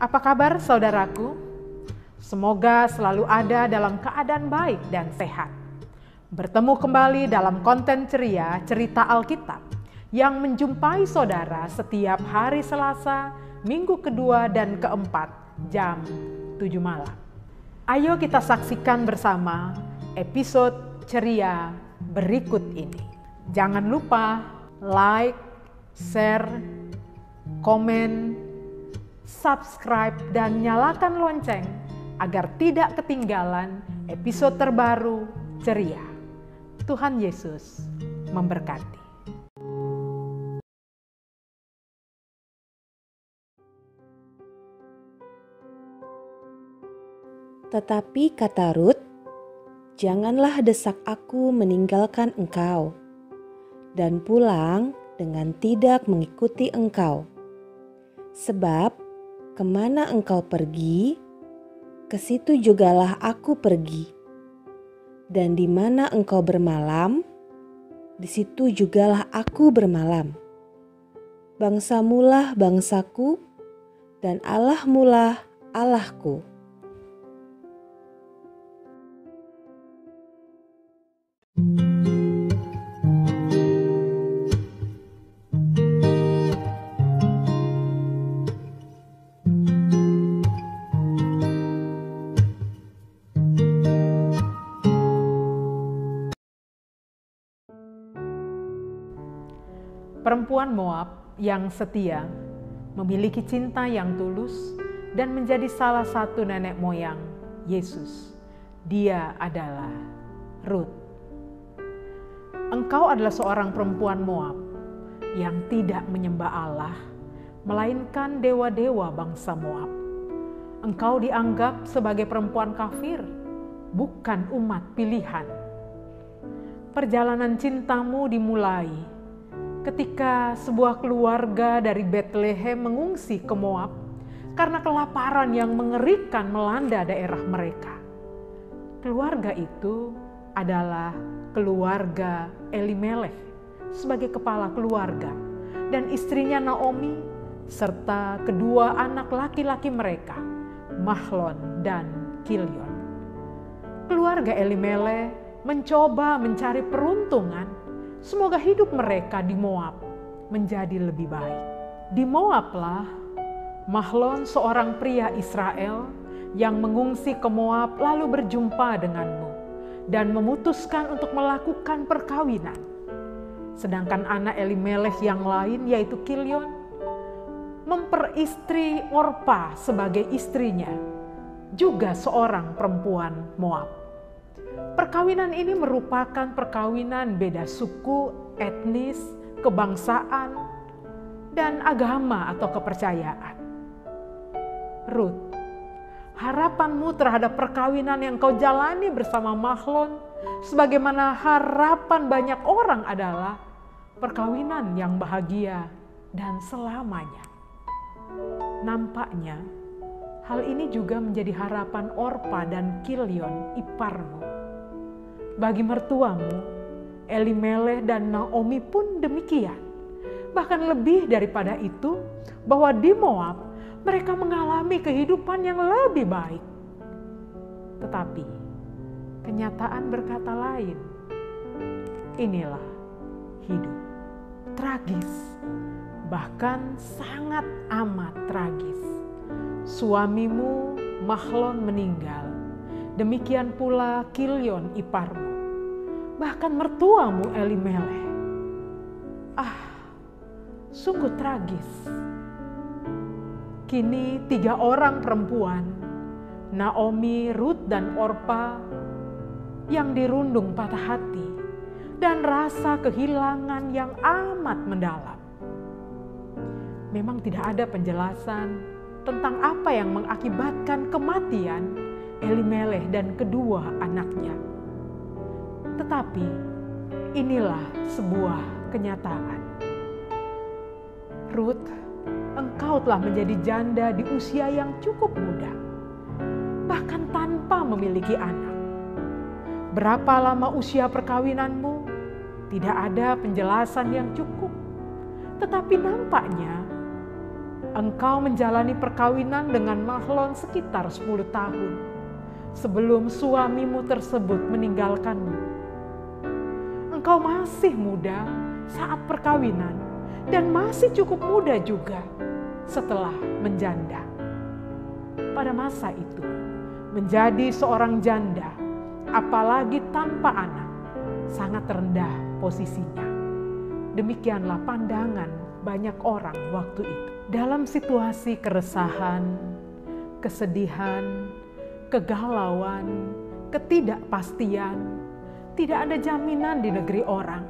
Apa kabar saudaraku? Semoga selalu ada dalam keadaan baik dan sehat. Bertemu kembali dalam konten ceria cerita Alkitab yang menjumpai saudara setiap hari Selasa, minggu kedua dan keempat jam 7 malam. Ayo kita saksikan bersama episode ceria berikut ini. Jangan lupa like, share, komen, subscribe, dan nyalakan lonceng agar tidak ketinggalan episode terbaru ceria. Tuhan Yesus memberkati. Tetapi kata Rut, "Janganlah desak aku meninggalkan engkau, dan pulang dengan tidak mengikuti engkau. Sebab kemana engkau pergi, ke situ jugalah aku pergi. Dan di mana engkau bermalam, di situ jugalah aku bermalam. Bangsamulah bangsaku, dan Allahmulah Allahku." Perempuan Moab yang setia memiliki cinta yang tulus dan menjadi salah satu nenek moyang Yesus. Dia adalah Rut. Engkau adalah seorang perempuan Moab yang tidak menyembah Allah, melainkan dewa-dewa bangsa Moab. Engkau dianggap sebagai perempuan kafir, bukan umat pilihan. Perjalanan cintamu dimulai ketika sebuah keluarga dari Bethlehem mengungsi ke Moab karena kelaparan yang mengerikan melanda daerah mereka. Keluarga itu adalah keluarga Elimelech sebagai kepala keluarga dan istrinya Naomi serta kedua anak laki-laki mereka, Mahlon dan Kilion. Keluarga Elimelech mencoba mencari peruntungan semoga hidup mereka di Moab menjadi lebih baik. Di Moablah Mahlon, seorang pria Israel yang mengungsi ke Moab, lalu berjumpa denganmu dan memutuskan untuk melakukan perkawinan. Sedangkan anak Elimelech yang lain yaitu Kilion memperistri Orpa sebagai istrinya, juga seorang perempuan Moab. Perkawinan ini merupakan perkawinan beda suku, etnis, kebangsaan, dan agama atau kepercayaan. Rut, harapanmu terhadap perkawinan yang kau jalani bersama Mahlon, sebagaimana harapan banyak orang adalah perkawinan yang bahagia dan selamanya. Nampaknya hal ini juga menjadi harapan Orpa dan Kilion iparmu. Bagi mertuamu, Elimelech dan Naomi pun demikian. Bahkan lebih daripada itu, bahwa di Moab mereka mengalami kehidupan yang lebih baik. Tetapi kenyataan berkata lain. Inilah hidup tragis, bahkan sangat amat tragis. Suamimu Mahlon meninggal, demikian pula Kilion iparmu, bahkan mertuamu Elimelech. Sungguh tragis. Kini 3 orang perempuan, Naomi, Rut, dan Orpa, yang dirundung patah hati dan rasa kehilangan yang amat mendalam. Memang tidak ada penjelasan tentang apa yang mengakibatkan kematian Elimelech dan kedua anaknya. Tetapi inilah sebuah kenyataan. Rut, engkau telah menjadi janda di usia yang cukup muda, bahkan tanpa memiliki anak. Berapa lama usia perkawinanmu? Tidak ada penjelasan yang cukup. Tetapi nampaknya Engkau menjalani perkawinan dengan Mahlon sekitar 10 tahun sebelum suamimu tersebut meninggalkanmu. Engkau masih muda saat perkawinan dan masih cukup muda juga setelah menjanda. Pada masa itu, menjadi seorang janda, apalagi tanpa anak, sangat rendah posisinya. Demikianlah pandangan banyak orang waktu itu. Dalam situasi keresahan, kesedihan, kegalauan, ketidakpastian, tidak ada jaminan di negeri orang.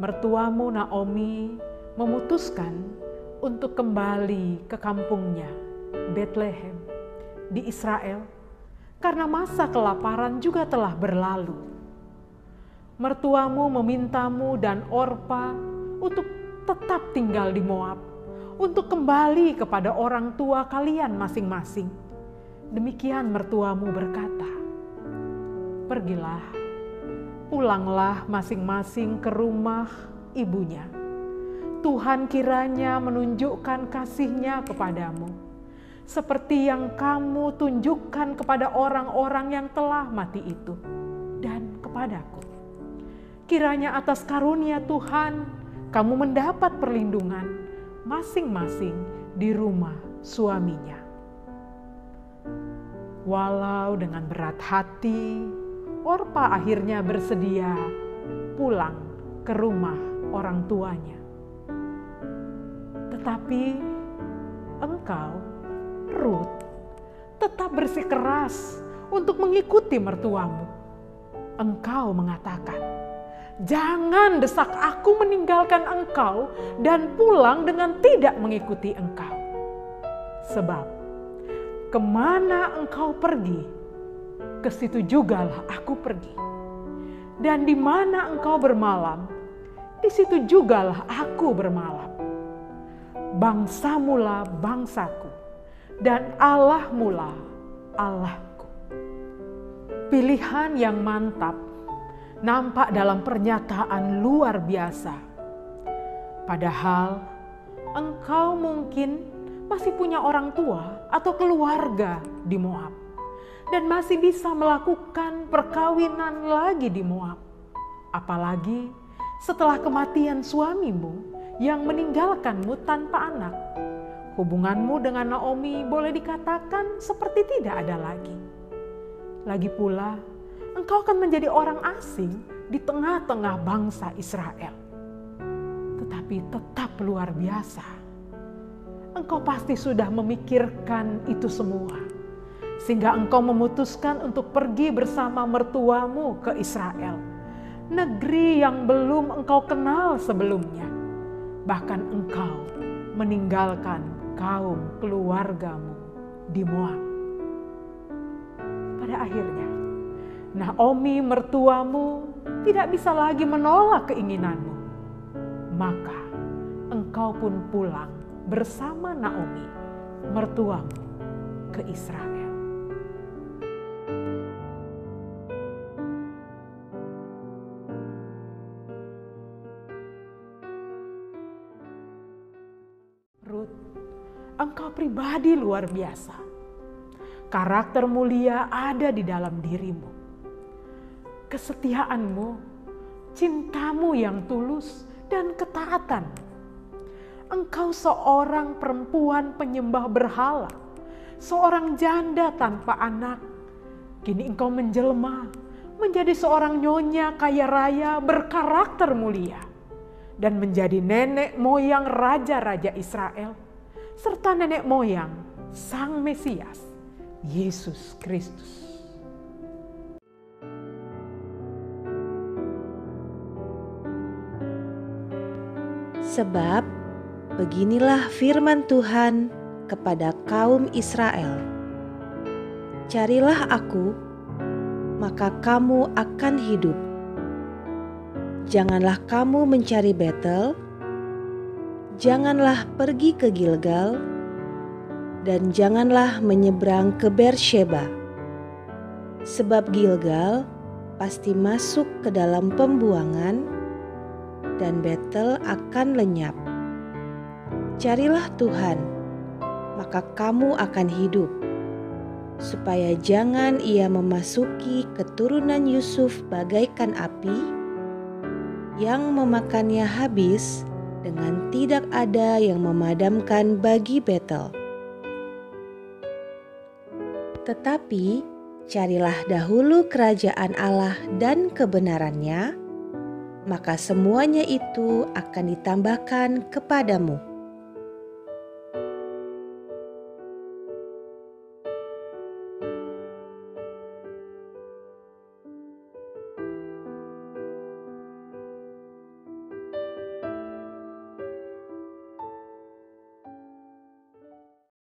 Mertuamu Naomi memutuskan untuk kembali ke kampungnya, Betlehem, di Israel, karena masa kelaparan juga telah berlalu. Mertuamu memintamu dan Orpa untuk tetap tinggal di Moab, untuk kembali kepada orang tua kalian masing-masing. Demikian mertuamu berkata, "Pergilah, pulanglah masing-masing ke rumah ibunya. Tuhan kiranya menunjukkan kasih-Nya kepadamu, seperti yang kamu tunjukkan kepada orang-orang yang telah mati itu, dan kepadaku. Kiranya atas karunia Tuhan, kamu mendapat perlindungan masing-masing di rumah suaminya." Walau dengan berat hati, Orpa akhirnya bersedia pulang ke rumah orang tuanya. Tetapi engkau, Rut, tetap bersikeras untuk mengikuti mertuamu. Engkau mengatakan, "Jangan desak aku meninggalkan engkau dan pulang dengan tidak mengikuti engkau. Sebab kemana engkau pergi, ke situ jugalah aku pergi. Dan di mana engkau bermalam, di situ jugalah aku bermalam. Bangsamulah bangsaku, dan Allahmulah Allahku." Pilihan yang mantap nampak dalam pernyataan luar biasa. Padahal engkau mungkin masih punya orang tua atau keluarga di Moab dan masih bisa melakukan perkawinan lagi di Moab. Apalagi setelah kematian suamimu yang meninggalkanmu tanpa anak. Hubunganmu dengan Naomi boleh dikatakan seperti tidak ada lagi. Lagi pula, engkau akan menjadi orang asing di tengah-tengah bangsa Israel. Tetapi tetap luar biasa. Engkau pasti sudah memikirkan itu semua, sehingga engkau memutuskan untuk pergi bersama mertuamu ke Israel, negeri yang belum engkau kenal sebelumnya. Bahkan engkau meninggalkan kaum keluargamu di Moab. Pada akhirnya, Naomi mertuamu tidak bisa lagi menolak keinginanmu. Maka engkau pun pulang bersama Naomi mertuamu ke Israel. Rut, engkau pribadi luar biasa. Karakter mulia ada di dalam dirimu. Kesetiaanmu, cintamu yang tulus, dan ketaatan. Engkau seorang perempuan penyembah berhala, seorang janda tanpa anak. Kini engkau menjelma menjadi seorang nyonya kaya raya berkarakter mulia dan menjadi nenek moyang raja-raja Israel serta nenek moyang Sang Mesias, Yesus Kristus. Sebab beginilah firman Tuhan kepada kaum Israel. Carilah aku, maka kamu akan hidup. Janganlah kamu mencari Betel, janganlah pergi ke Gilgal, dan janganlah menyeberang ke Beersheba. Sebab Gilgal pasti masuk ke dalam pembuangan, dan Betel akan lenyap. Carilah Tuhan, maka kamu akan hidup, supaya jangan ia memasuki keturunan Yusuf bagaikan api yang memakannya habis dengan tidak ada yang memadamkan bagi Betel. Tetapi carilah dahulu kerajaan Allah dan kebenarannya, maka semuanya itu akan ditambahkan kepadamu.